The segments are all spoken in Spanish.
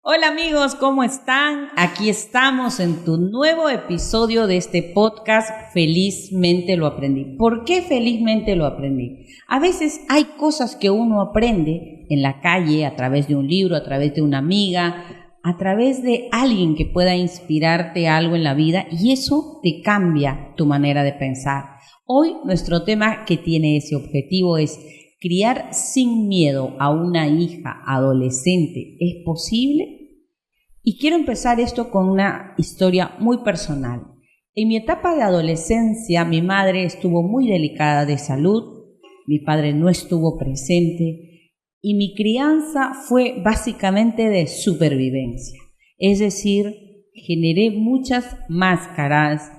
Hola amigos, ¿cómo están? Aquí estamos en tu nuevo episodio de este podcast Felizmente lo aprendí. ¿Por qué felizmente lo aprendí? A veces hay cosas que uno aprende en la calle, a través de un libro, a través de una amiga, a través de alguien que pueda inspirarte algo en la vida y eso te cambia tu manera de pensar. Hoy nuestro tema que tiene ese objetivo es criar sin miedo a una hija adolescente. ¿Es posible? Y quiero empezar esto con una historia muy personal. En mi etapa de adolescencia, mi madre estuvo muy delicada de salud, mi padre no estuvo presente y mi crianza fue básicamente de supervivencia. Es decir, generé muchas máscaras,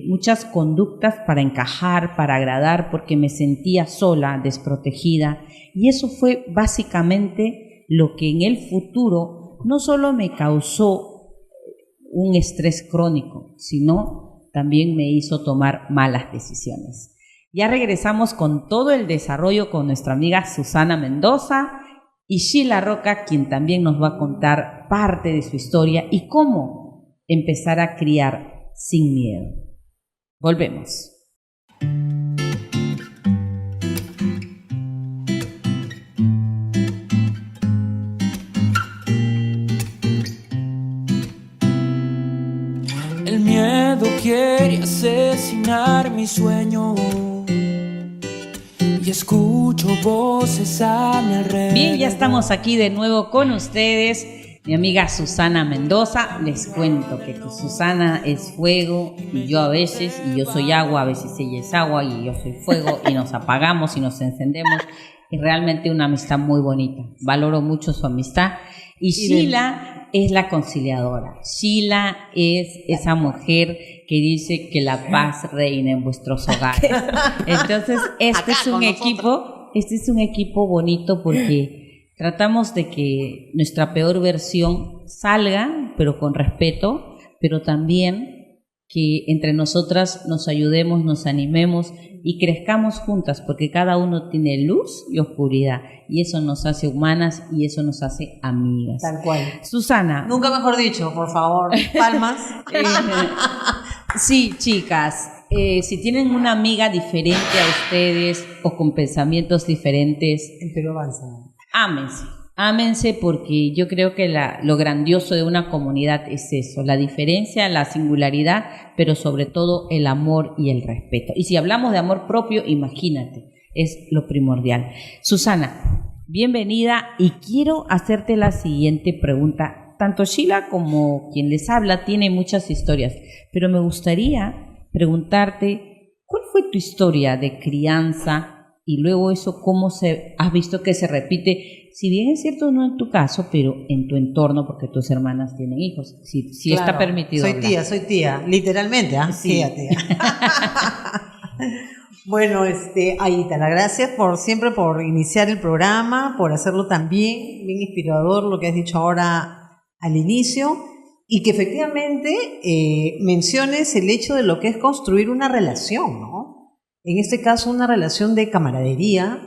muchas conductas para encajar, para agradar, porque me sentía sola, desprotegida. Y eso fue básicamente lo que en el futuro no solo me causó un estrés crónico, sino también me hizo tomar malas decisiones. Ya regresamos con todo el desarrollo con nuestra amiga Susana Mendoza y Sheila Roca, quien también nos va a contar parte de su historia y cómo empezar a criar sin miedo. Volvemos. El miedo quiere asesinar mi sueño y escucho voces a mi alrededor. Bien, ya estamos aquí de nuevo con ustedes. Mi amiga Susana Mendoza, les cuento que Susana es fuego y yo a veces, y yo soy agua, a veces ella es agua y yo soy fuego y nos apagamos y nos encendemos. Es realmente una amistad muy bonita, valoro mucho su amistad. Y Sheila es la conciliadora, Sheila es esa mujer que dice que la paz reina en vuestros hogares. Entonces este es un equipo bonito porque tratamos de que nuestra peor versión salga, pero con respeto, pero también que entre nosotras nos ayudemos, nos animemos y crezcamos juntas, porque cada uno tiene luz y oscuridad, y eso nos hace humanas y eso nos hace amigas. Tal cual. Susana. Nunca mejor dicho, por favor. Palmas. Sí, chicas. Si tienen una amiga diferente a ustedes o con pensamientos diferentes, El Perú avanza. Ámense porque yo creo que lo grandioso de una comunidad es eso, la diferencia, la singularidad, pero sobre todo el amor y el respeto. Y si hablamos de amor propio, imagínate, es lo primordial. Susana, bienvenida y quiero hacerte la siguiente pregunta. Tanto Sheila como quien les habla tiene muchas historias, pero me gustaría preguntarte, ¿cuál fue tu historia de crianza? Y luego eso, ¿cómo has visto que se repite? Si bien es cierto, no en tu caso, pero en tu entorno, porque tus hermanas tienen hijos. Si claro, está permitido Soy tía, literalmente, ¿ah? Sí. Tía. Bueno, Aitala, gracias siempre por iniciar el programa, por hacerlo tan bien inspirador lo que has dicho ahora al inicio, y que efectivamente menciones el hecho de lo que es construir una relación, ¿no? En este caso, una relación de camaradería,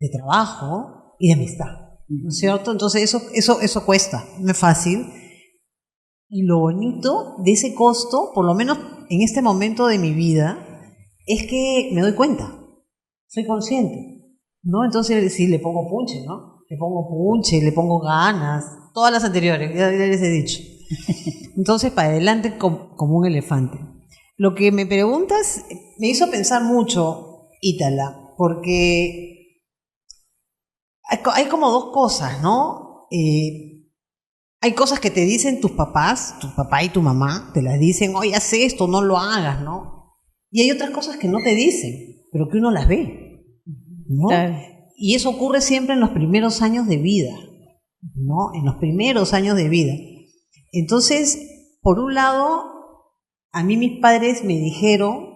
de trabajo y de amistad, ¿no es cierto? Entonces eso cuesta, no es fácil. Y lo bonito de ese costo, por lo menos en este momento de mi vida, es que me doy cuenta, soy consciente, ¿no? Entonces sí, le pongo punche, ¿no? Le pongo ganas, todas las anteriores, ya les he dicho. Entonces, para adelante como un elefante. Lo que me preguntas me hizo pensar mucho, Ítala, porque hay como dos cosas, ¿no? Hay cosas que te dicen tus papás, tu papá y tu mamá, te las dicen, oye, haz esto, no lo hagas, ¿no? Y hay otras cosas que no te dicen, pero que uno las ve, ¿no? Claro. Y eso ocurre siempre en los primeros años de vida, ¿no? En los primeros años de vida. Entonces, por un lado, a mí mis padres me dijeron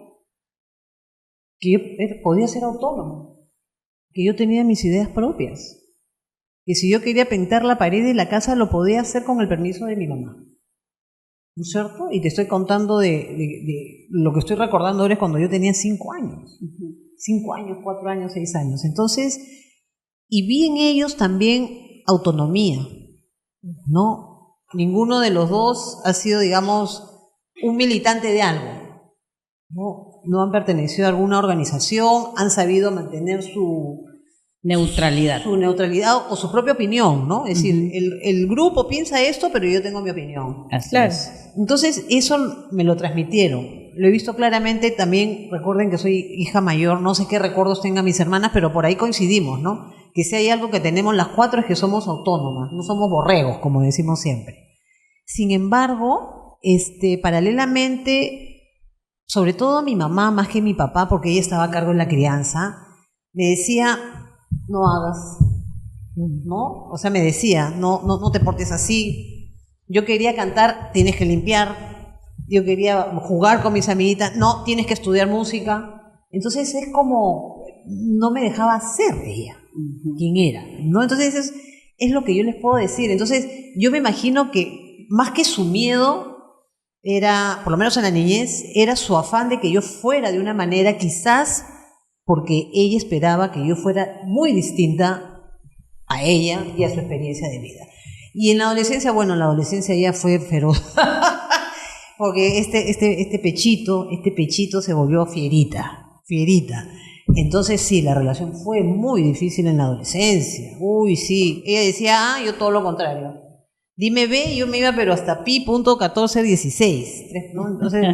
que yo podía ser autónomo, que yo tenía mis ideas propias, que si yo quería pintar la pared de la casa lo podía hacer con el permiso de mi mamá, ¿no es cierto? Y te estoy contando de lo que estoy recordando ahora es cuando yo tenía 5 años, 5 años, 4 años, 6 años. Entonces, y vi en ellos también autonomía, ¿no? Ninguno de los dos ha sido, digamos, un militante de algo, ¿no? No han pertenecido a alguna organización, han sabido mantener su neutralidad o su propia opinión, ¿no? Es decir, el grupo piensa esto, pero yo tengo mi opinión. Así Claro. es. Entonces, eso me lo transmitieron. Lo he visto claramente también. Recuerden que soy hija mayor, no sé qué recuerdos tengan mis hermanas, pero por ahí coincidimos, ¿no? Que si hay algo que tenemos las cuatro es que somos autónomas, no somos borregos, como decimos siempre. Sin embargo, paralelamente, sobre todo mi mamá, más que mi papá, porque ella estaba a cargo de la crianza, me decía, no hagas, ¿no? O sea, me decía, no te portes así. Yo quería cantar, tienes que limpiar. Yo quería jugar con mis amiguitas, no, tienes que estudiar música. Entonces es como, no me dejaba ser ella, quien era, ¿no? Entonces es lo que yo les puedo decir. Entonces yo me imagino que más que su miedo era, por lo menos en la niñez, era su afán de que yo fuera de una manera, quizás porque ella esperaba que yo fuera muy distinta a ella y a su experiencia de vida. Y en la adolescencia, bueno, la adolescencia ya fue feroz, porque este pechito se volvió fierita. Entonces sí, la relación fue muy difícil en la adolescencia. Uy, sí. Ella decía A, yo todo lo contrario. Dime B, yo me iba pero hasta pi.1416, ¿no? Entonces,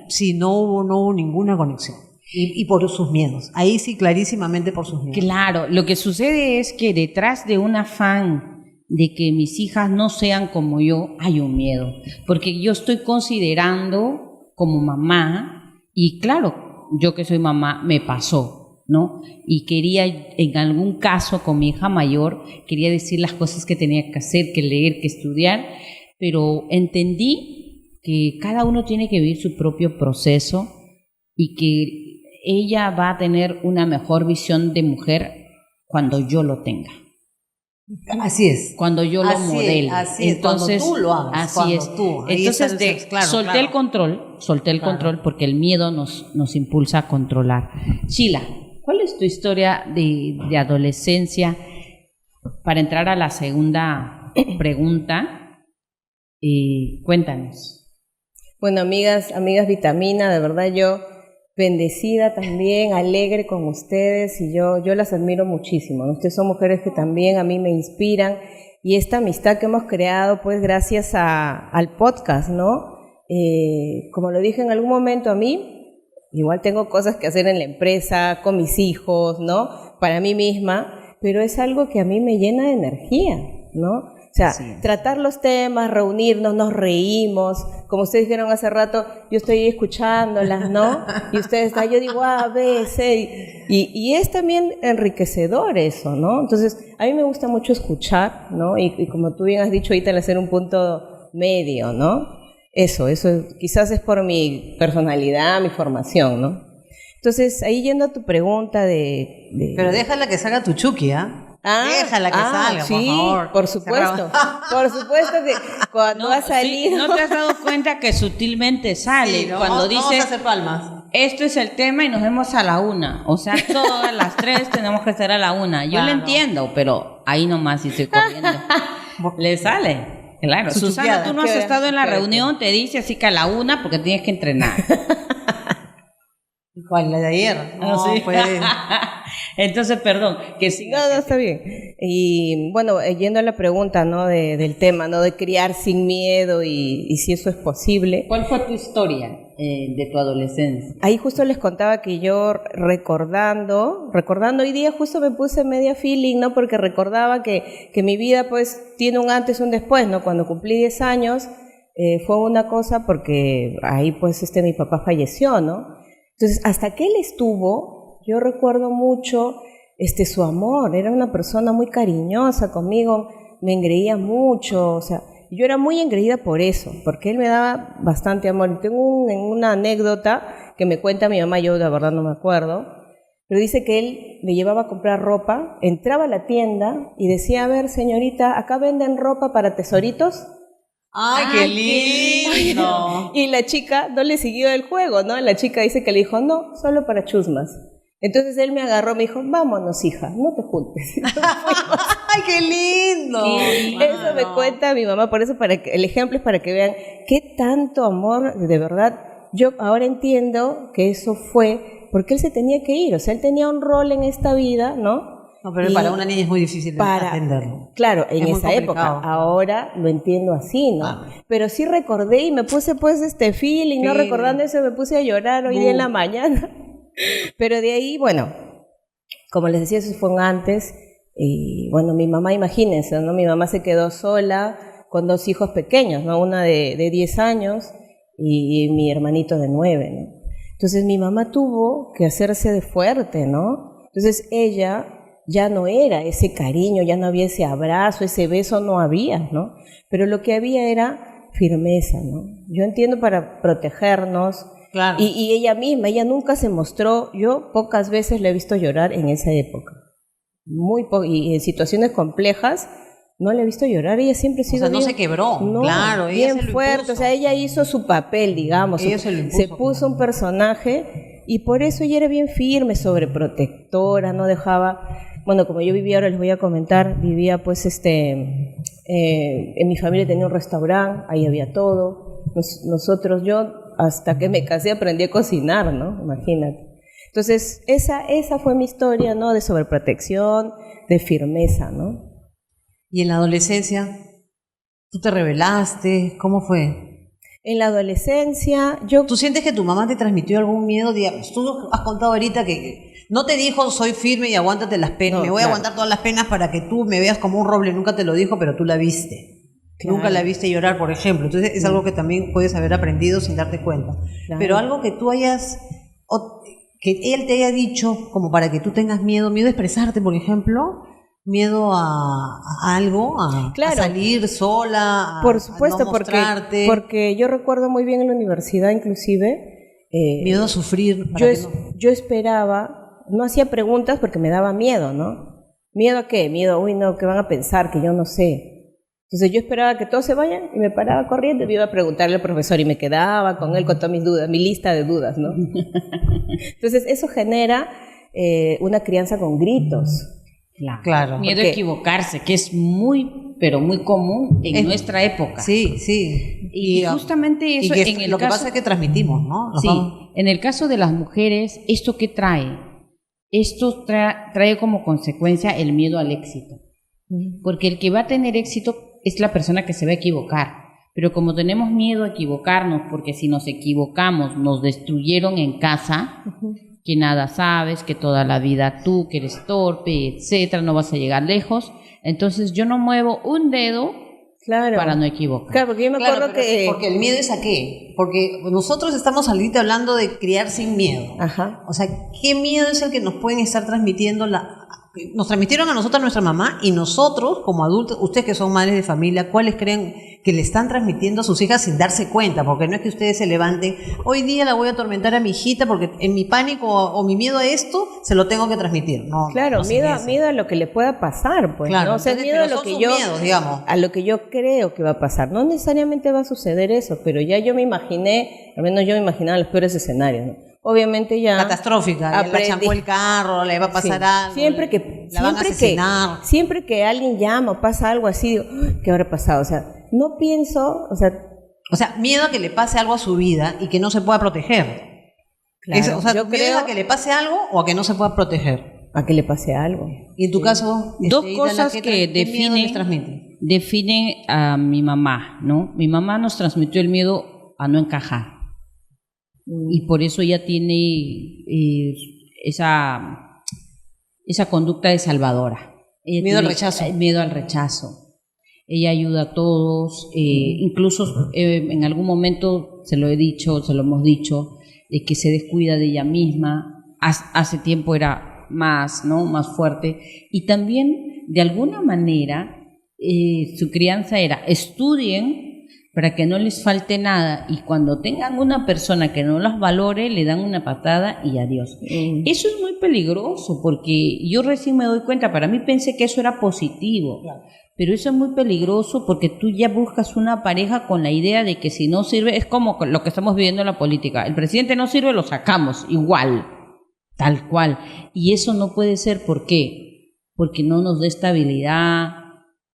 sí, no hubo ninguna conexión. Y por sus miedos. Ahí sí, clarísimamente por sus miedos. Claro, lo que sucede es que detrás de un afán de que mis hijas no sean como yo, hay un miedo. Porque yo estoy considerando como mamá, y claro, yo que soy mamá, me pasó, ¿no? Y quería, en algún caso con mi hija mayor, quería decir las cosas que tenía que hacer, que leer, que estudiar, pero entendí que cada uno tiene que vivir su propio proceso y que ella va a tener una mejor visión de mujer cuando yo lo tenga. Así es. Cuando yo lo modele. Así es. Entonces, cuando tú lo hagas. Así es. Entonces, solté el control porque el miedo nos impulsa a controlar. Sheila, ¿cuál es tu historia de adolescencia? Para entrar a la segunda pregunta, cuéntanos. Bueno, amigas Vitamina, de verdad yo bendecida también, alegre con ustedes, y yo las admiro muchísimo, ¿no? Ustedes son mujeres que también a mí me inspiran, y esta amistad que hemos creado pues gracias al podcast, ¿no? Como lo dije en algún momento, a mí igual tengo cosas que hacer en la empresa, con mis hijos, ¿no? Para mí misma, pero es algo que a mí me llena de energía, ¿no? O sea, tratar los temas, reunirnos, nos reímos, como ustedes dijeron hace rato, yo estoy escuchándolas, ¿no? Y ustedes, yo digo A, B, C, y es también enriquecedor eso, ¿no? Entonces, a mí me gusta mucho escuchar, ¿no? Y como tú bien has dicho ahorita, el hacer un punto medio, ¿no? Eso quizás es por mi personalidad, mi formación, ¿no? Entonces, ahí yendo a tu pregunta Pero déjala que salga tu Chucky, ¿ah? Déjala que salga, sí, por favor. Por supuesto. Por supuesto que cuando ha salido. Sí, ¿no te has dado cuenta que sutilmente sale? Sí, ¿no? Cuando Vamos dice, a hacer palmas. Esto es el tema y nos vemos a la 1. O sea, todas las 3 tenemos que estar a la 1. Yo lo entiendo, pero ahí nomás si estoy corriendo. Le sale. Claro. Susana, tú no has estado en la reunión, te dice así que a la 1 porque tienes que entrenar. ¿Cuál? ¿La de ayer? No, sí. Pues. Entonces, perdón, que sí. No, está bien. Y bueno, yendo a la pregunta, ¿no? del tema, ¿no? De criar sin miedo y si eso es posible. ¿Cuál fue tu historia de tu adolescencia? Ahí justo les contaba que yo recordando hoy día justo me puse media feeling, ¿no? Porque recordaba que mi vida pues tiene un antes y un después, ¿no? Cuando cumplí 10 años fue una cosa porque ahí pues mi papá falleció, ¿no? Entonces, hasta que él estuvo, yo recuerdo mucho su amor. Era una persona muy cariñosa conmigo, me engreía mucho, o sea, yo era muy engreída por eso, porque él me daba bastante amor. Y tengo una anécdota que me cuenta mi mamá, yo de verdad no me acuerdo, pero dice que él me llevaba a comprar ropa, entraba a la tienda y decía, a ver, señorita, ¿acá venden ropa para tesoritos? ¡Ay, qué lindo! Y la chica no le siguió el juego, ¿no? La chica dice que le dijo, no, solo para chusmas. Entonces él me agarró, me dijo, vámonos hija, no te juntes. ¡Ay, qué lindo! Eso me cuenta mi mamá, por eso el ejemplo es para que vean qué tanto amor, de verdad. Yo ahora entiendo que eso fue porque él se tenía que ir, o sea, él tenía un rol en esta vida, ¿no? No, pero para una niña es muy difícil entenderlo. Claro, en es esa época. Ahora lo entiendo así, ¿no? Pero sí recordé y me puse pues feeling, ¿no? Recordando eso me puse a llorar hoy día en la mañana. Pero de ahí, bueno, como les decía, eso fue un antes. Y bueno, mi mamá, imagínense, ¿no? Mi mamá se quedó sola con 2 hijos pequeños, ¿no? Una de 10 años y mi hermanito de 9, ¿no? Entonces mi mamá tuvo que hacerse de fuerte, ¿no? Entonces ella ya no era ese cariño, ya no había ese abrazo, ese beso no había, ¿no? Pero lo que había era firmeza, ¿no? Yo entiendo para protegernos. Claro. Y ella misma, ella nunca se mostró, yo pocas veces la he visto llorar en esa época. Y en situaciones complejas no la he visto llorar, ella siempre ha sido no se quebró, claro, bien fuerte, o sea, ella hizo su papel, digamos, se puso un personaje y por eso ella era bien firme, sobreprotectora, no dejaba, bueno, como yo vivía, ahora les voy a comentar, vivía pues en mi familia tenía un restaurante, ahí había todo, yo hasta que me casé aprendí a cocinar, ¿no? Imagínate. Entonces, esa fue mi historia, ¿no? De sobreprotección, de firmeza, ¿no? ¿Y en la adolescencia? ¿Tú te rebelaste? ¿Cómo fue? En la adolescencia, ¿Tú sientes que tu mamá te transmitió algún miedo? Digamos, tú has contado ahorita que no te dijo, soy firme y aguántate las penas, me voy a aguantar todas las penas para que tú me veas como un roble, nunca te lo dijo, pero tú la viste. Claro. Nunca la viste llorar, por ejemplo. Entonces es algo que también puedes haber aprendido sin darte cuenta. Claro. Pero algo que tú que él te haya dicho como para que tú tengas miedo a expresarte, por ejemplo, miedo a algo, a salir sola, por supuesto, a no mostrarte. Porque yo recuerdo muy bien en la universidad inclusive. Miedo a sufrir. Yo esperaba, no hacía preguntas porque me daba miedo, ¿no? ¿Miedo a qué? Miedo, ¿qué van a pensar? Que yo no sé. Entonces yo esperaba que todos se vayan y me paraba corriendo y me iba a preguntarle al profesor y me quedaba con él con todas mis dudas, mi lista de dudas, ¿no? Entonces eso genera una crianza con gritos. Claro. Miedo a equivocarse, que es muy, pero muy común en nuestra época. Sí. Y justamente eso lo que pasa es que transmitimos, ¿no? En el caso de las mujeres, ¿esto qué trae? Esto trae como consecuencia el miedo al éxito. Porque el que va a tener éxito es la persona que se va a equivocar, pero como tenemos miedo a equivocarnos, porque si nos equivocamos nos destruyeron en casa, que nada sabes, que toda la vida tú, que eres torpe, etcétera, no vas a llegar lejos, entonces yo no muevo un dedo para no equivocar. Claro, porque yo me acuerdo que... Porque el miedo es a qué, porque nosotros estamos ahorita hablando de criar sin miedo. Ajá. O sea, ¿qué miedo es el que nos pueden estar transmitiendo nos transmitieron a nosotros, nuestra mamá, y nosotros como adultos, ustedes que son madres de familia, ¿cuáles creen que le están transmitiendo a sus hijas sin darse cuenta? Porque no es que ustedes se levanten, hoy día la voy a atormentar a mi hijita porque en mi pánico o mi miedo a esto se lo tengo que transmitir. Claro, miedo a lo que le pueda pasar, pues, claro, ¿no? O sea, entonces, miedo a lo que a lo que yo creo que va a pasar. No necesariamente va a suceder eso, pero ya yo me imaginé, al menos yo me imaginaba los peores escenarios, ¿no? Obviamente ya catastrófica, le chancó el carro, le va a pasar algo, la van a asesinar. Siempre que alguien llama o pasa algo así, digo, ¿qué habrá pasado? O sea, no pienso, o sea, miedo a que le pase algo a su vida y que no se pueda proteger. Claro, yo creo a que le pase algo o a que no se pueda proteger. A que le pase algo. Y en tu caso, dos cosas que definen a mi mamá, ¿no? Mi mamá nos transmitió el miedo a no encajar. Y por eso ella tiene esa conducta de salvadora. Miedo al rechazo. Miedo al rechazo. Ella ayuda a todos, incluso en algún momento se lo hemos dicho, de que se descuida de ella misma. Hace tiempo era más fuerte. Y también, de alguna manera, su crianza era estudien para que no les falte nada, y cuando tengan una persona que no las valore, le dan una patada y adiós. Eso es muy peligroso, porque yo recién me doy cuenta, para mí pensé que eso era positivo, pero eso es muy peligroso porque tú ya buscas una pareja con la idea de que si no sirve, es como lo que estamos viviendo en la política, el presidente no sirve, lo sacamos, igual. Tal cual. Y eso no puede ser, ¿por qué? Porque no nos da estabilidad.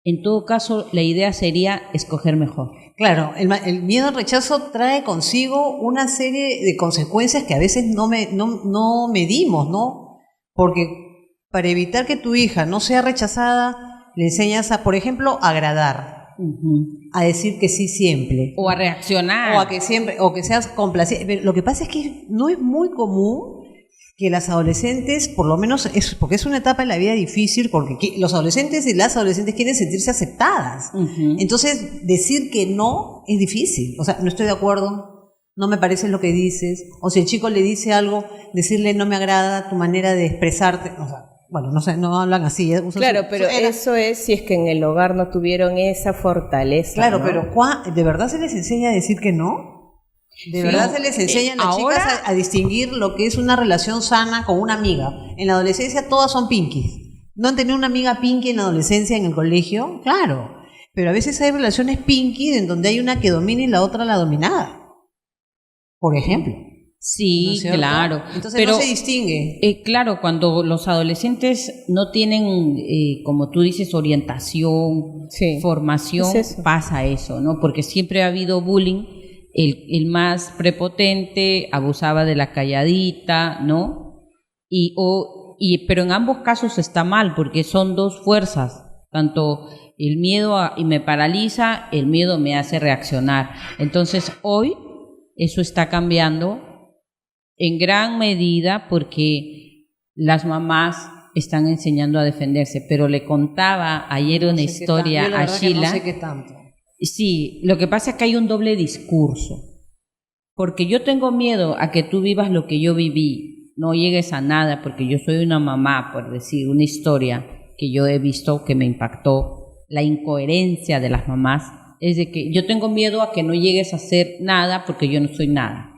En todo caso, la idea sería escoger mejor. Claro, el miedo al rechazo trae consigo una serie de consecuencias que a veces no medimos, ¿no? Porque para evitar que tu hija no sea rechazada, le enseñas a, por ejemplo, agradar, a decir que sí siempre. O a reaccionar. O que seas complaciente. Lo que pasa es que no es muy común que las adolescentes, por lo menos, porque es una etapa en la vida difícil, porque los adolescentes y las adolescentes quieren sentirse aceptadas. Entonces, decir que no es difícil. O sea, no estoy de acuerdo, no me parece lo que dices. O si el chico le dice algo, decirle no me agrada tu manera de expresarte. O sea, bueno, no sé, no hablan así. Claro, pero eso es si es que en el hogar no tuvieron esa fortaleza. Claro, ¿no? pero ¿de verdad se les enseña a decir que no? ¿De verdad se les enseña a las chicas a distinguir lo que es una relación sana con una amiga? En la adolescencia todas son pinkies. ¿No han tenido una amiga pinky en la adolescencia en el colegio? Claro. Pero a veces hay relaciones pinky en donde hay una que domina y la otra la dominada. Por ejemplo. Sí, ¿no claro. Entonces pero, no se distingue. Claro, cuando los adolescentes no tienen, como tú dices, orientación, formación, pasa eso, ¿no? Porque siempre ha habido bullying. El más prepotente abusaba de la calladita, ¿no? Pero en ambos casos está mal, porque son dos fuerzas, tanto el miedo y me paraliza, el miedo me hace reaccionar. Entonces hoy eso está cambiando en gran medida porque las mamás están enseñando a defenderse, pero le contaba ayer una historia a Sheila. No sé qué tanto. Sí, lo que pasa es que hay un doble discurso, porque yo tengo miedo a que tú vivas lo que yo viví, no llegues a nada, porque yo soy una mamá, por decir, una historia que yo he visto que me impactó, la incoherencia de las mamás, es de que yo tengo miedo a que no llegues a hacer nada porque yo no soy nada.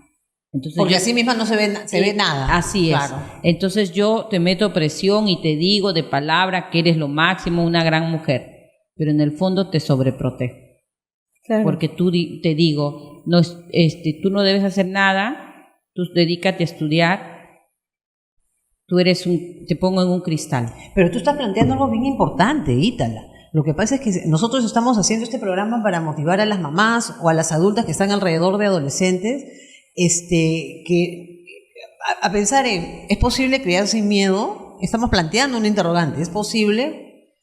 Entonces porque así misma no se ve nada. Así claro. Es. Entonces yo te meto presión y te digo de palabra que eres lo máximo, una gran mujer, pero en el fondo te sobreprotejo. Claro. Porque te digo, no, tú no debes hacer nada, tú dedícate a estudiar, te pongo en un cristal. Pero tú estás planteando algo bien importante, Ítala. Lo que pasa es que nosotros estamos haciendo este programa para motivar a las mamás o a las adultas que están alrededor de adolescentes, que a pensar en, ¿es posible criar sin miedo? Estamos planteando un interrogante, ¿es posible?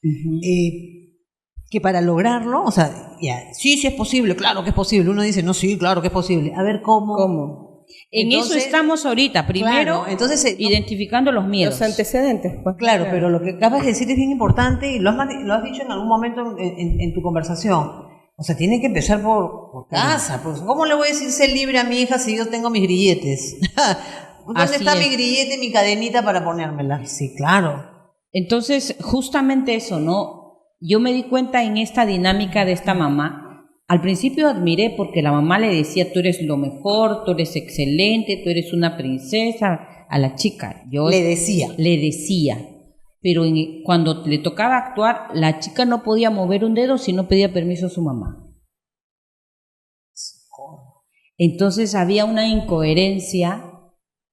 Que para lograrlo, o sea, sí es posible, claro que es posible. Uno dice, no, sí, claro que es posible. A ver, ¿cómo? Entonces, eso estamos ahorita. Primero, claro, identificando los miedos. Los antecedentes. Pues, claro, pero lo que acabas de decir es bien importante y lo has dicho en algún momento en tu conversación. O sea, tiene que empezar por casa. Pues, ¿cómo le voy a decir ser libre a mi hija si yo tengo mis grilletes? ¿Dónde está mi grillete, mi cadenita para ponérmela? Sí, claro. Entonces, justamente eso, ¿no? Yo me di cuenta en esta dinámica de esta mamá. Al principio admiré porque la mamá le decía, tú eres lo mejor, tú eres excelente, tú eres una princesa a la chica. Le decía. Pero cuando le tocaba actuar, la chica no podía mover un dedo si no pedía permiso a su mamá. Entonces había una incoherencia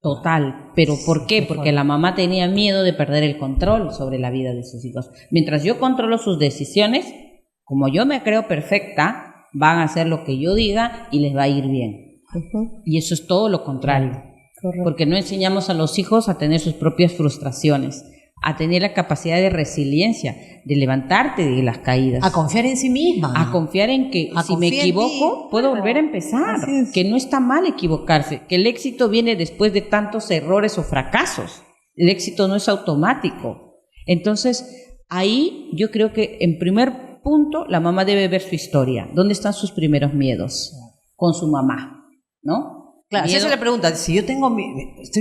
total. ¿Pero por qué? Porque la mamá tenía miedo de perder el control sobre la vida de sus hijos. Mientras yo controlo sus decisiones, como yo me creo perfecta, van a hacer lo que yo diga y les va a ir bien. Y eso es todo lo contrario. Correcto. Porque no enseñamos a los hijos a tener sus propias frustraciones, a tener la capacidad de resiliencia, de levantarte de las caídas. A confiar en sí misma. A confiar en que si me equivoco, puedo volver a empezar. Que no está mal equivocarse, que el éxito viene después de tantos errores o fracasos. El éxito no es automático. Entonces, ahí yo creo que en primer punto la mamá debe ver su historia. ¿Dónde están sus primeros miedos? Con su mamá, ¿no? Claro, esa es la pregunta. Si yo estoy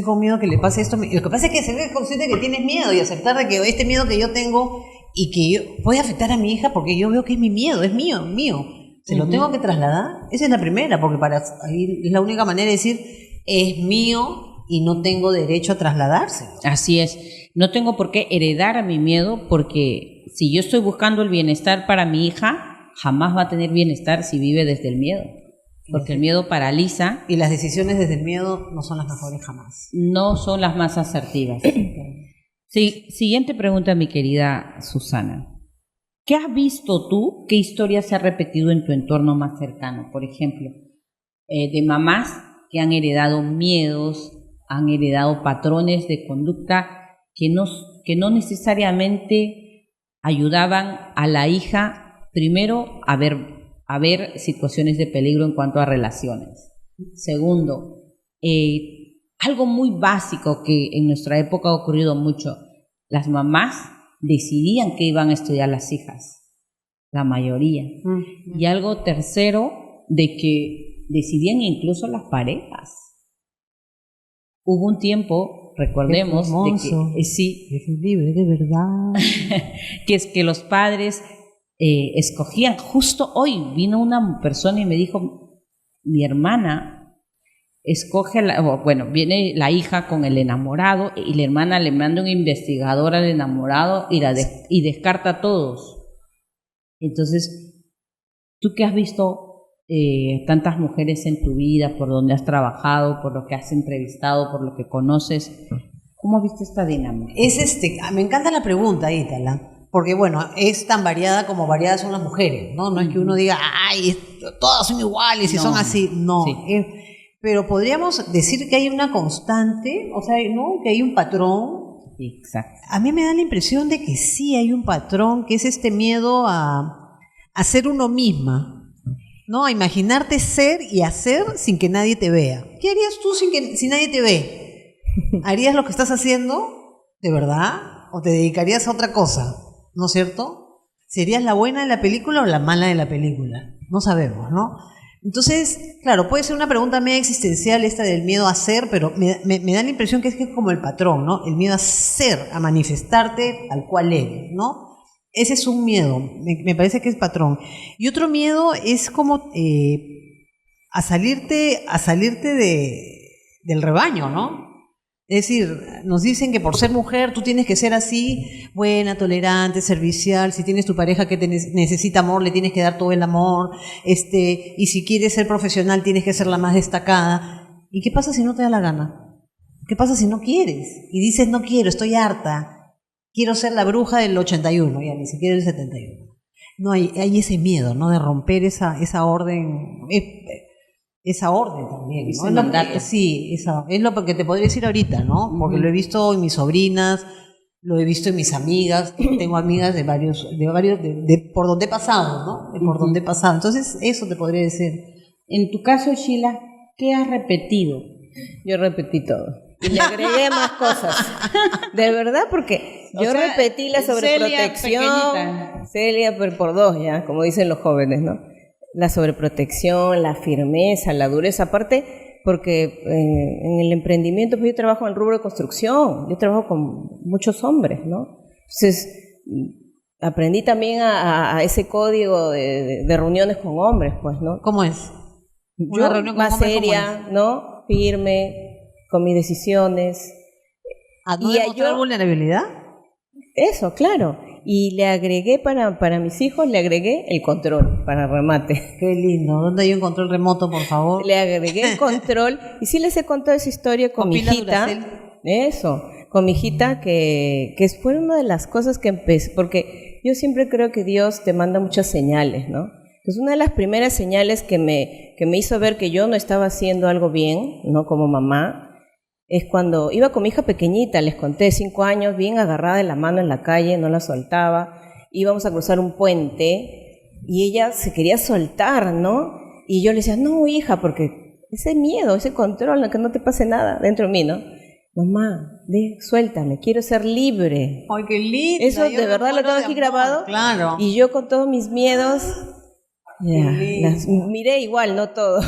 con miedo que le pase esto, lo que pasa es que ser consciente que tienes miedo y aceptar de que este miedo que yo tengo y que puede afectar a mi hija porque yo veo que es mi miedo, es mío. ¿Se lo tengo que trasladar? Esa es la primera, porque ahí es la única manera de decir, es mío y no tengo derecho a trasladarse. Así es. No tengo por qué heredar a mi miedo porque si yo estoy buscando el bienestar para mi hija, jamás va a tener bienestar si vive desde el miedo. porque el miedo paraliza, Y las decisiones desde el miedo no son las mejores jamás. no son las más asertivas. Sí, siguiente pregunta, mi querida Susana. ¿Qué has visto tú? ¿Qué historia se ha repetido en tu entorno más cercano? Por ejemplo, de mamás que han heredado miedos, han heredado patrones de conducta que no necesariamente ayudaban a la hija, primero, a ver situaciones de peligro en cuanto a relaciones. Segundo, algo muy básico que en nuestra época ha ocurrido mucho, las mamás decidían que iban a estudiar las hijas, la mayoría. Y algo tercero, de que decidían incluso las parejas. Hubo un tiempo, recordemos, de que sí, Es libre, de verdad. que es que los padres escogían. Justo hoy vino una persona y me dijo, mi hermana escoge, viene la hija con el enamorado y la hermana le manda un investigador al enamorado y descarta a todos. Entonces, ¿tú qué has visto tantas mujeres en tu vida, por donde has trabajado, por lo que has entrevistado, por lo que conoces? ¿Cómo has visto esta dinámica? Me encanta la pregunta, Ítala, porque bueno, es tan variada como variadas son las mujeres, ¿no? No es que uno diga, ay, todas son iguales y No. son así, no. Sí. Pero podríamos decir que hay una constante, o sea, ¿no? Que hay un patrón. Exacto. A mí me da la impresión de que sí hay un patrón, que es este miedo a ser uno misma, ¿no? A imaginarte ser y hacer sin que nadie te vea. ¿Qué harías tú si nadie te ve? ¿Harías lo que estás haciendo de verdad? ¿O te dedicarías a otra cosa? ¿No es cierto? ¿Serías la buena de la película o la mala de la película? No sabemos, ¿no? Entonces, claro, puede ser una pregunta media existencial esta del miedo a ser, pero me da la impresión que es como el patrón, ¿no? El miedo a ser, a manifestarte tal cual eres, ¿no? Ese es un miedo, me parece que es patrón. Y otro miedo es como a salirte del rebaño, ¿no? Es decir, nos dicen que por ser mujer tú tienes que ser así, buena, tolerante, servicial. Si tienes tu pareja que necesita amor, le tienes que dar todo el amor. Y si quieres ser profesional, tienes que ser la más destacada. ¿Y qué pasa si no te da la gana? ¿Qué pasa si no quieres? Y dices, no quiero, estoy harta. Quiero ser la bruja del 81, ya ni siquiera del 71. No, hay ese miedo, ¿no? De romper esa orden. Esa orden también, ¿no? Ese mandato. Sí, es lo que te podría decir ahorita, ¿no? Porque lo he visto en mis sobrinas, lo he visto en mis amigas, tengo amigas de varios, por donde he pasado, ¿no? De por donde he pasado. Entonces, eso te podría decir. En tu caso, Sheila, ¿qué has repetido? Yo repetí todo. Y le agregué más cosas. De verdad, porque yo repetí la sobreprotección. Celia, pero por dos ya, como dicen los jóvenes, ¿no? La sobreprotección, la firmeza, la dureza, aparte porque en el emprendimiento pues yo trabajo en el rubro de construcción, yo trabajo con muchos hombres, ¿no? Entonces aprendí también a ese código de reuniones con hombres, pues, ¿no? ¿Cómo es? Yo más seria, ¿no? Firme, con mis decisiones. ¿No demostrar vulnerabilidad? Eso, claro. Y le agregué para mis hijos, le agregué el control para remate. Qué lindo. ¿Dónde hay un control remoto, por favor? Le agregué el control y sí les he contado esa historia con mi hijita. Eso, con mi hijita que fue una de las cosas que empecé, porque yo siempre creo que Dios te manda muchas señales, ¿no? Entonces una de las primeras señales que me hizo ver que yo no estaba haciendo algo bien, ¿no? Como mamá, es cuando iba con mi hija pequeñita, les conté, 5 años, bien agarrada de la mano en la calle, no la soltaba, íbamos a cruzar un puente y ella se quería soltar, ¿no? Y yo le decía, no, hija, porque ese miedo, ese control, que no te pase nada dentro de mí, ¿no? Mamá, suéltame, quiero ser libre. Ay, qué lindo. Eso de verdad lo tengo aquí grabado. Claro. Y yo con todos mis miedos, las miré igual, no todo.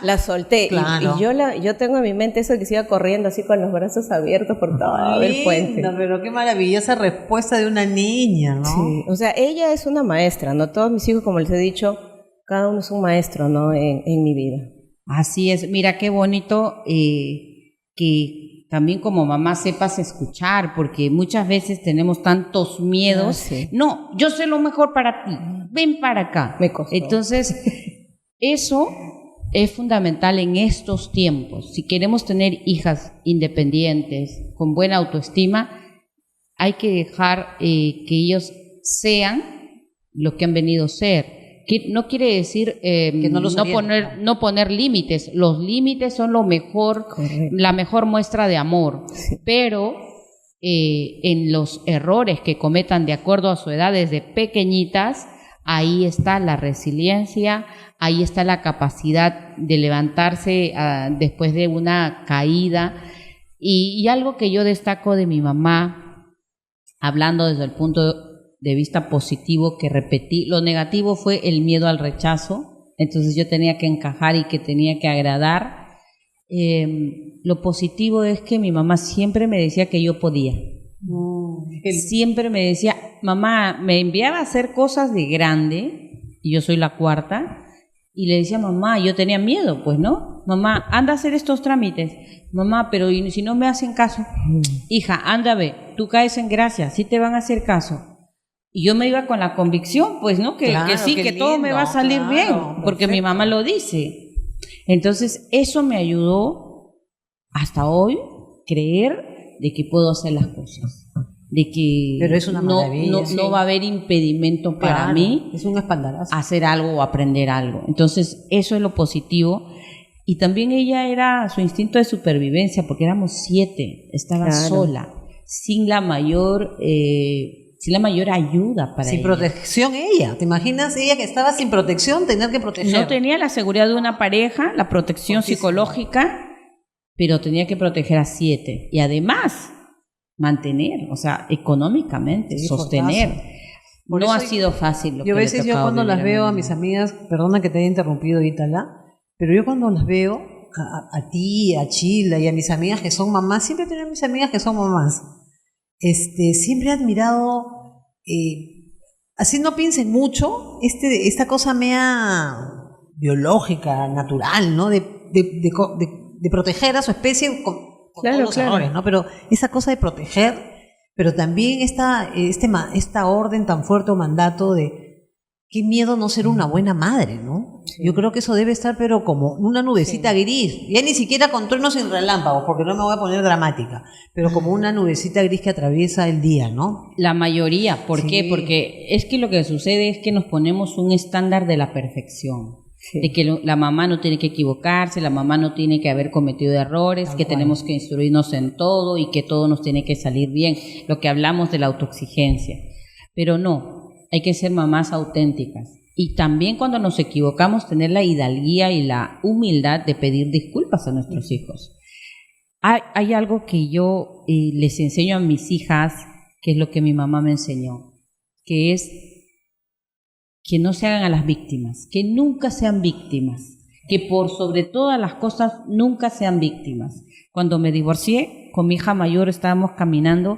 La solté. Claro. Y yo tengo en mi mente eso que se iba corriendo así con los brazos abiertos por todo el puente. Pero qué maravillosa respuesta de una niña, ¿no? Sí, o sea, ella es una maestra, ¿no? Todos mis hijos, como les he dicho, cada uno es un maestro, ¿no? En mi vida. Así es. Mira qué bonito que también como mamá sepas escuchar, porque muchas veces tenemos tantos miedos. Sí. No, yo sé lo mejor para ti, ven para acá. Me costó. Entonces, eso es fundamental en estos tiempos. Si queremos tener hijas independientes, con buena autoestima, hay que dejar que ellos sean lo que han venido a ser. Que no quiere decir que no poner límites. Los límites son lo mejor, la mejor muestra de amor. Sí. Pero en los errores que cometan de acuerdo a su edad desde pequeñitas, ahí está la resiliencia, ahí está la capacidad de levantarse después de una caída. Y algo que yo destaco de mi mamá, hablando desde el punto de vista positivo, que repetí, lo negativo fue el miedo al rechazo, entonces yo tenía que encajar y que tenía que agradar. Lo positivo es que mi mamá siempre me decía que yo podía. Siempre me decía, mamá, me enviaba a hacer cosas de grande, y yo soy la cuarta, y le decía, mamá, yo tenía miedo, pues, ¿no? Mamá, anda a hacer estos trámites. Mamá, pero ¿y si no me hacen caso? Hija, anda, ve, tú caes en gracia, sí te van a hacer caso. Y yo me iba con la convicción, pues, ¿no? Que sí, que todo me va a salir bien, porque mi mamá lo dice. Entonces, eso me ayudó hasta hoy creer de que puedo hacer las cosas, de que Pero es una maravilla, no va a haber impedimento para mí es un espaldarazo. hacer algo o aprender algo. Entonces, eso es lo positivo. Y también ella era su instinto de supervivencia, porque éramos 7, estaba sola, sin la mayor ayuda para sin ella. protección ella. ¿Te imaginas ella que estaba sin protección, tener que proteger? No tenía la seguridad de una pareja, la protección psicológica, pero tenía que proteger a 7. Y además, mantener, o sea, económicamente, sostener. No ha sido fácil. Yo a veces, yo cuando las veo a mis amigas, perdona que te haya interrumpido, Ítala, pero yo cuando las veo, a ti, a Chila y a mis amigas que son mamás, siempre tengo mis amigas que son mamás, siempre he admirado, así no piensen mucho, esta cosa mea biológica, natural, ¿no? De proteger a su especie con todos los errores, ¿no? Pero esa cosa de proteger, pero también esta orden tan fuerte o mandato de qué miedo no ser una buena madre, ¿no? Sí. Yo creo que eso debe estar, pero como una nubecita gris, ya ni siquiera con truenos sin relámpagos, porque no me voy a poner dramática, pero como una nubecita gris que atraviesa el día, ¿no? La mayoría, ¿por qué? Porque es que lo que sucede es que nos ponemos un estándar de la perfección. Sí. De que la mamá no tiene que equivocarse, la mamá no tiene que haber cometido errores, que tenemos que instruirnos en todo y que todo nos tiene que salir bien, lo que hablamos de la autoexigencia. Pero no, hay que ser mamás auténticas. Y también cuando nos equivocamos, tener la hidalguía y la humildad de pedir disculpas a nuestros hijos. Hay algo que yo les enseño a mis hijas, que es lo que mi mamá me enseñó, que es que no se hagan a las víctimas, que nunca sean víctimas, que por sobre todas las cosas nunca sean víctimas. Cuando me divorcié, con mi hija mayor estábamos caminando,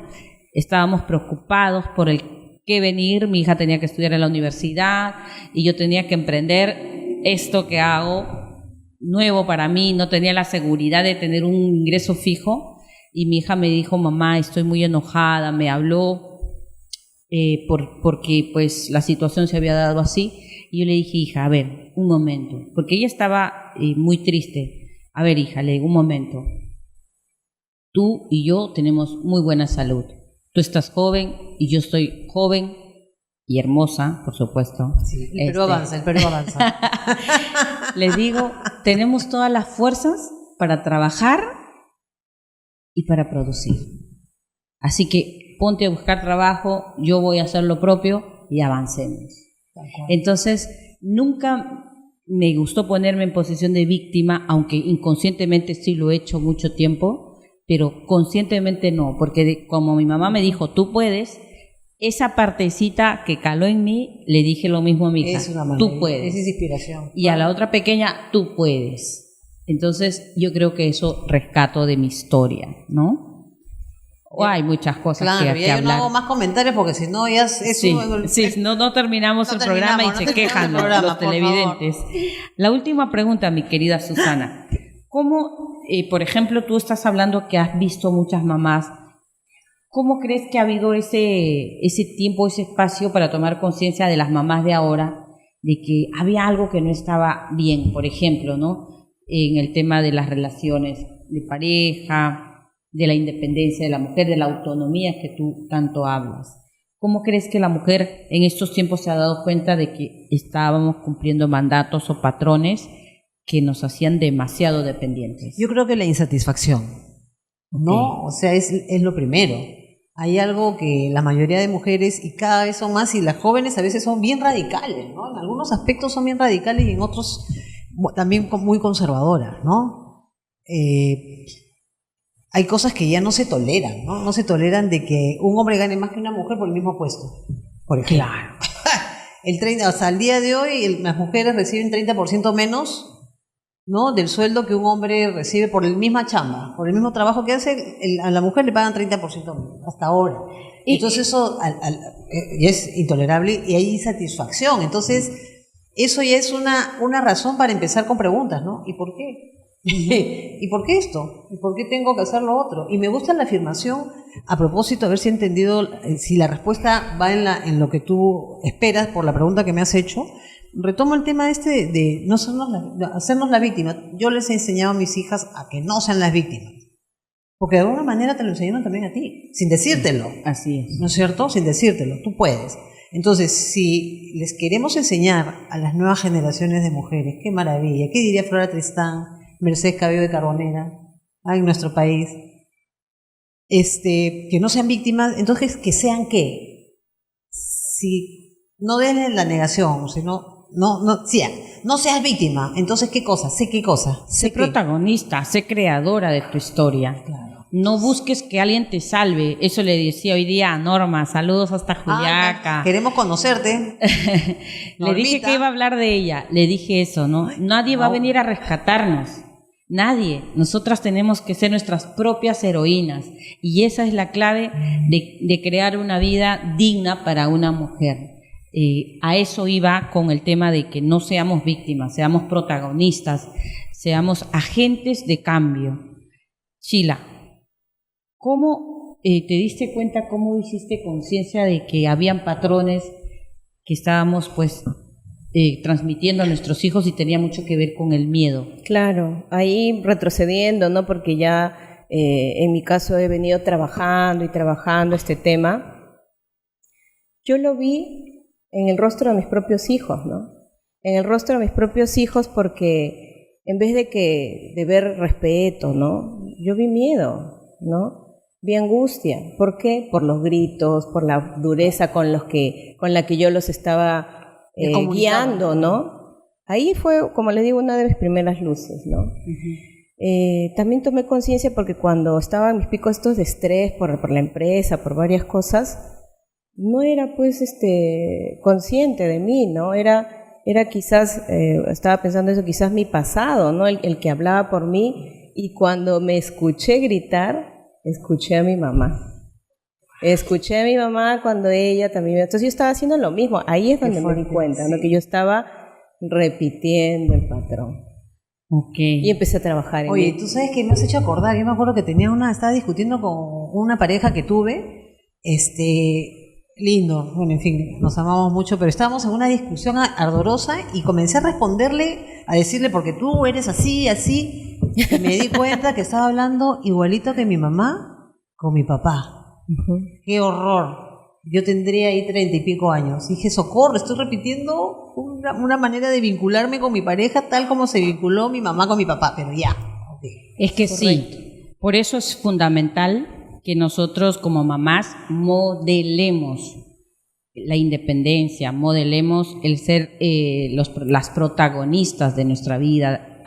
estábamos preocupados por el qué venir, mi hija tenía que estudiar en la universidad y yo tenía que emprender esto que hago, nuevo para mí, no tenía la seguridad de tener un ingreso fijo y mi hija me dijo, mamá, estoy muy enojada, me habló porque pues la situación se había dado así y yo le dije, hija, a ver, un momento, porque ella estaba muy triste. A ver, hija, le digo, un momento, tú y yo tenemos muy buena salud, tú estás joven y yo estoy joven y hermosa, por supuesto. Sí, el Perú avanza. Les digo, tenemos todas las fuerzas para trabajar y para producir. Así que ponte a buscar trabajo, yo voy a hacer lo propio y avancemos. Entonces, nunca me gustó ponerme en posición de víctima, aunque inconscientemente sí lo he hecho mucho tiempo, pero conscientemente no, porque como mi mamá me dijo, tú puedes, esa partecita que caló en mí, le dije lo mismo a mi hija, tú puedes. Esa es inspiración. Y a la otra pequeña, tú puedes. Entonces, yo creo que eso rescato de mi historia, ¿no? O hay muchas cosas que hablar. Yo no hago más comentarios porque si no ya no terminamos el programa y se quejan los televidentes. La última pregunta, mi querida Susana. ¿Cómo, por ejemplo, tú estás hablando que has visto muchas mamás? ¿Cómo crees que ha habido ese tiempo, ese espacio para tomar conciencia de las mamás de ahora, de que había algo que no estaba bien, por ejemplo, ¿no? En el tema de las relaciones de pareja, de la independencia de la mujer, de la autonomía que tú tanto hablas. ¿Cómo crees que la mujer en estos tiempos se ha dado cuenta de que estábamos cumpliendo mandatos o patrones que nos hacían demasiado dependientes? Yo creo que la insatisfacción, ¿no? O sea, es lo primero. Hay algo que la mayoría de mujeres, y cada vez son más, y las jóvenes a veces son bien radicales, ¿no? En algunos aspectos son bien radicales y en otros también muy conservadoras, ¿no? Hay cosas que ya no se toleran, ¿no? No se toleran de que un hombre gane más que una mujer por el mismo puesto, por ejemplo. Claro. O sea, al día de hoy las mujeres reciben 30% menos, ¿no? Del sueldo que un hombre recibe por la misma chamba, por el mismo trabajo que hace, a la mujer le pagan 30% menos, hasta ahora. Entonces eso es intolerable y hay insatisfacción. Entonces, eso ya es una razón para empezar con preguntas, ¿no? ¿Y por qué? ¿Y por qué esto? ¿Y por qué tengo que hacer lo otro? Y me gusta la afirmación, a propósito, a ver si he entendido, si la respuesta va en lo que tú esperas por la pregunta que me has hecho. Retomo el tema de no hacernos la víctima. Yo les he enseñado a mis hijas a que no sean las víctimas. Porque de alguna manera te lo enseñaron también a ti, sin decírtelo. Así es. ¿No es cierto? Sin decírtelo, tú puedes. Entonces, si les queremos enseñar a las nuevas generaciones de mujeres, qué maravilla, ¿qué diría Flora Tristán, Mercedes Cabello de Carbonera, en nuestro país? Que no sean víctimas, entonces que sean ¿qué? Si no den la negación, sino no seas víctima, entonces ¿qué cosa? Sé qué cosa. Sé protagonista, sé creadora de tu historia. Claro. No busques que alguien te salve. Eso le decía hoy día a Norma. Saludos hasta Juliaca. Queremos conocerte. Le dije que iba a hablar de ella. Le dije eso, ¿no? Nadie va a venir a rescatarnos. Nadie. Nosotras tenemos que ser nuestras propias heroínas. Y esa es la clave de crear una vida digna para una mujer. A eso iba con el tema de que no seamos víctimas, seamos protagonistas, seamos agentes de cambio. Sheila, ¿cómo te diste cuenta, cómo hiciste conciencia de que habían patrones que estábamos transmitiendo a nuestros hijos y tenía mucho que ver con el miedo? Claro, ahí retrocediendo, ¿no? Porque ya en mi caso he venido trabajando este tema. Yo lo vi en el rostro de mis propios hijos, ¿no? En el rostro de mis propios hijos porque en vez de ver respeto, ¿no? Yo vi miedo, ¿no? Vi angustia. ¿Por qué? Por los gritos, por la dureza con la que yo los estaba guiando, ¿no? Ahí fue, como les digo, una de mis primeras luces, ¿no? Uh-huh. También tomé conciencia porque cuando estaba en mis picos estos de estrés por la empresa, por varias cosas, no era consciente de mí, ¿no? Era quizás, estaba pensando eso, quizás mi pasado, ¿no? El que hablaba por mí, y cuando me escuché gritar, escuché a mi mamá. Escuché a mi mamá cuando ella también... Entonces yo estaba haciendo lo mismo. Ahí es donde me di cuenta, ¿no? Que yo estaba repitiendo el patrón. Okay. Y empecé a trabajar en Oye, ello. tú sabes que me has hecho acordar. Yo me acuerdo que estaba discutiendo con una pareja que tuve, lindo, bueno, en fin, nos amamos mucho, pero estábamos en una discusión ardorosa y comencé a responderle, a decirle, porque tú eres así, así, y me di cuenta que estaba hablando igualito que mi mamá con mi papá. Uh-huh. ¡Qué horror! Yo tendría ahí 30 y pico años. Dije, socorro, estoy repitiendo una manera de vincularme con mi pareja tal como se vinculó mi mamá con mi papá, pero ya. Okay. Es que correcto. Sí, por eso es fundamental que nosotros como mamás modelemos la independencia, modelemos el ser las protagonistas de nuestra vida,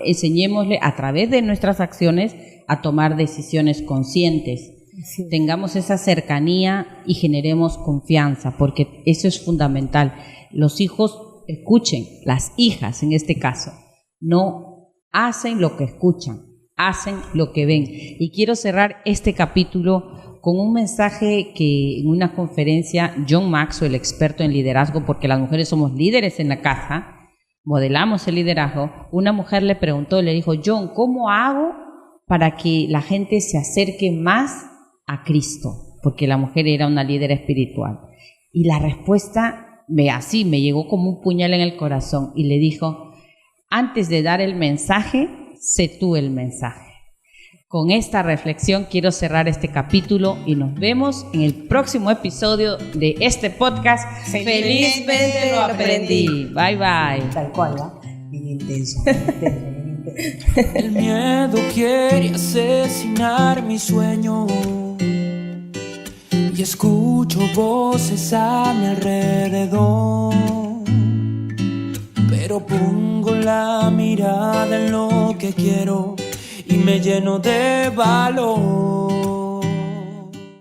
enseñémosle a través de nuestras acciones a tomar decisiones conscientes, sí. Tengamos esa cercanía y generemos confianza, porque eso es fundamental. Los hijos escuchen, las hijas en este caso, no hacen lo que escuchan, hacen lo que ven. Y quiero cerrar este capítulo con un mensaje que en una conferencia John Maxwell, experto en liderazgo, porque las mujeres somos líderes en la casa, modelamos el liderazgo. Una mujer le preguntó, le dijo, John, ¿cómo hago para que la gente se acerque más a Cristo? Porque la mujer era una líder espiritual. Y la respuesta así me llegó como un puñal en el corazón y le dijo: antes de dar el mensaje, sé tú el mensaje. Con esta reflexión quiero cerrar este capítulo y nos vemos en el próximo episodio de este podcast. Felizmente lo aprendí. Bye bye. Tal cual, ¿no? Bien intenso, bien intenso, bien intenso. El miedo quiere asesinar mi sueño y escucho voces a mi alrededor, pero pongo la mirada en lo que quiero y me lleno de valor.